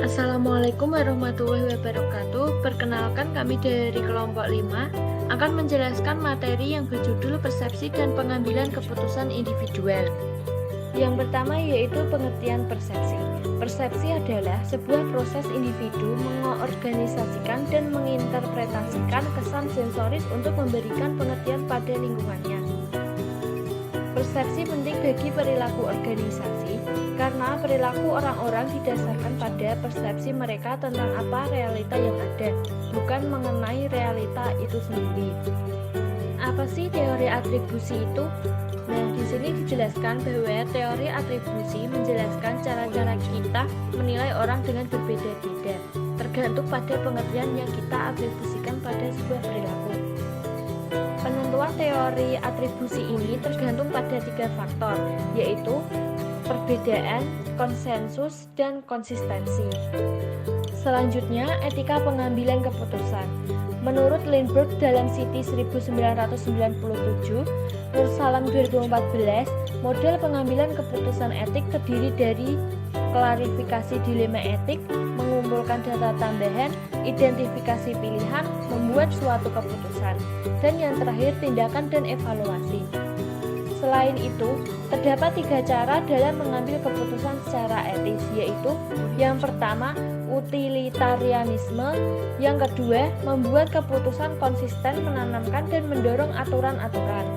Assalamualaikum warahmatullahi wabarakatuh. Perkenalkan, kami dari kelompok 5 akan menjelaskan materi yang berjudul persepsi dan pengambilan keputusan individual. Yang pertama yaitu pengertian persepsi. Persepsi adalah sebuah proses individu mengorganisasikan dan menginterpretasikan kesan sensoris untuk memberikan pengertian pada lingkungannya. Persepsi penting bagi perilaku organisasi karena perilaku orang-orang didasarkan pada persepsi mereka tentang apa realita yang ada, bukan mengenai realita itu sendiri. Apa sih teori atribusi itu? Nah, di sini dijelaskan bahwa teori atribusi menjelaskan cara-cara kita menilai orang dengan berbeda-beda, tergantung pada pengertian yang kita atribusikan pada sebuah perilaku. Penentuan teori atribusi ini tergantung pada 3 faktor, yaitu perbedaan, konsensus, dan konsistensi. Selanjutnya, etika pengambilan keputusan. Menurut Lindbergh dalam City 1997, Nur Salam 2014, model pengambilan keputusan etik terdiri dari klarifikasi dilema etik, mengumpulkan data tambahan, identifikasi pilihan, membuat suatu keputusan, dan yang terakhir tindakan dan evaluasi. Selain itu, terdapat 3 cara dalam mengambil keputusan secara etis, yaitu yang pertama, utilitarianisme, yang kedua, membuat keputusan konsisten, menanamkan dan mendorong aturan-aturan.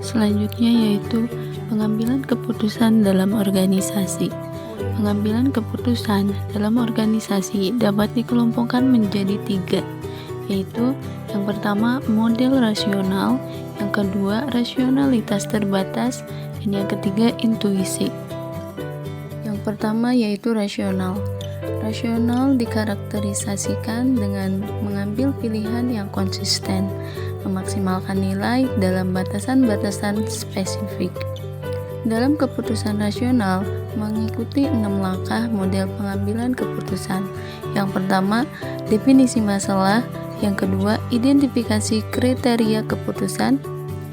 Selanjutnya yaitu pengambilan keputusan dalam organisasi. Pengambilan keputusan dalam organisasi dapat dikelompokkan menjadi 3, yaitu yang pertama model rasional, yang kedua rasionalitas terbatas, dan yang ketiga intuisi. Yang pertama yaitu rasional. Rasional dikarakterisasikan dengan mengambil pilihan yang konsisten, memaksimalkan nilai dalam batasan-batasan spesifik. Dalam keputusan rasional, mengikuti 6 langkah model pengambilan keputusan. Yang pertama, definisi masalah. Yang kedua, identifikasi kriteria keputusan.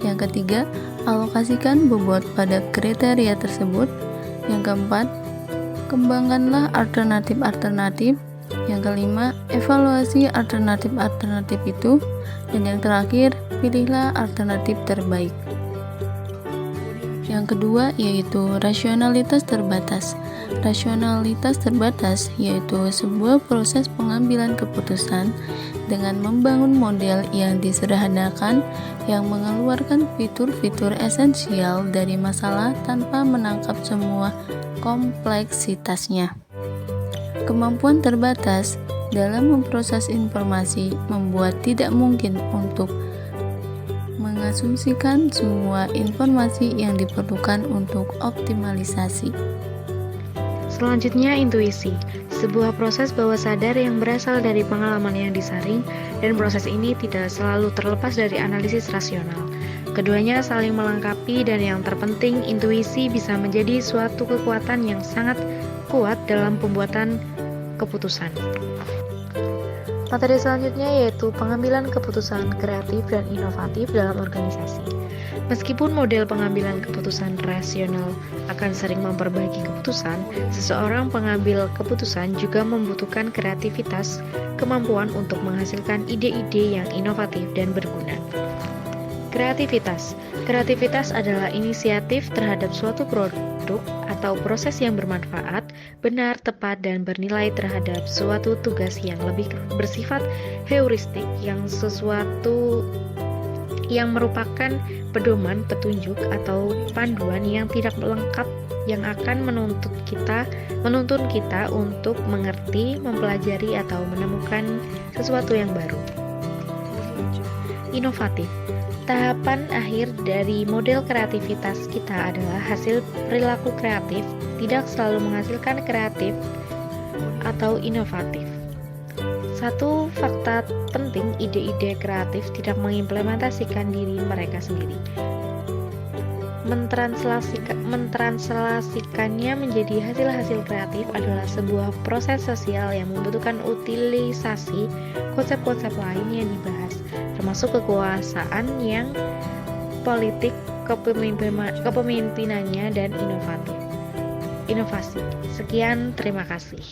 Yang ketiga, alokasikan bobot pada kriteria tersebut. Yang keempat, kembangkanlah alternatif-alternatif. Yang kelima, evaluasi alternatif-alternatif itu. Dan yang terakhir, pilihlah alternatif terbaik. Yang kedua yaitu rasionalitas terbatas. Rasionalitas terbatas yaitu sebuah proses pengambilan keputusan dengan membangun model yang disederhanakan yang mengeluarkan fitur-fitur esensial dari masalah tanpa menangkap semua kompleksitasnya. Kemampuan terbatas dalam memproses informasi membuat tidak mungkin untuk mengasumsikan semua informasi yang diperlukan untuk optimalisasi. Selanjutnya, intuisi, sebuah proses bawah sadar yang berasal dari pengalaman yang disaring, dan proses ini tidak selalu terlepas dari analisis rasional. Keduanya saling melengkapi, dan yang terpenting, intuisi bisa menjadi suatu kekuatan yang sangat kuat dalam pembuatan keputusan. Materi selanjutnya yaitu pengambilan keputusan kreatif dan inovatif dalam organisasi. Meskipun model pengambilan keputusan rasional akan sering memperbaiki keputusan, seseorang pengambil keputusan juga membutuhkan kreativitas, kemampuan untuk menghasilkan ide-ide yang inovatif dan berguna. Kreativitas. Kreativitas adalah inisiatif terhadap suatu produk atau proses yang bermanfaat, benar, tepat, dan bernilai terhadap suatu tugas yang lebih bersifat heuristik, yang sesuatu yang merupakan pedoman, petunjuk, atau panduan yang tidak lengkap yang akan menuntun kita untuk mengerti, mempelajari, atau menemukan sesuatu yang baru. Inovatif. Tahapan akhir dari model kreativitas kita adalah hasil perilaku kreatif, tidak selalu menghasilkan kreatif atau inovatif. Satu fakta penting, ide-ide kreatif tidak mengimplementasikan diri mereka sendiri. Mentranslasikannya menjadi hasil-hasil kreatif adalah sebuah proses sosial yang membutuhkan utilisasi konsep-konsep lain yang dibahas, termasuk kekuasaan yang politik, kepemimpinannya, dan inovasi. Sekian, terima kasih.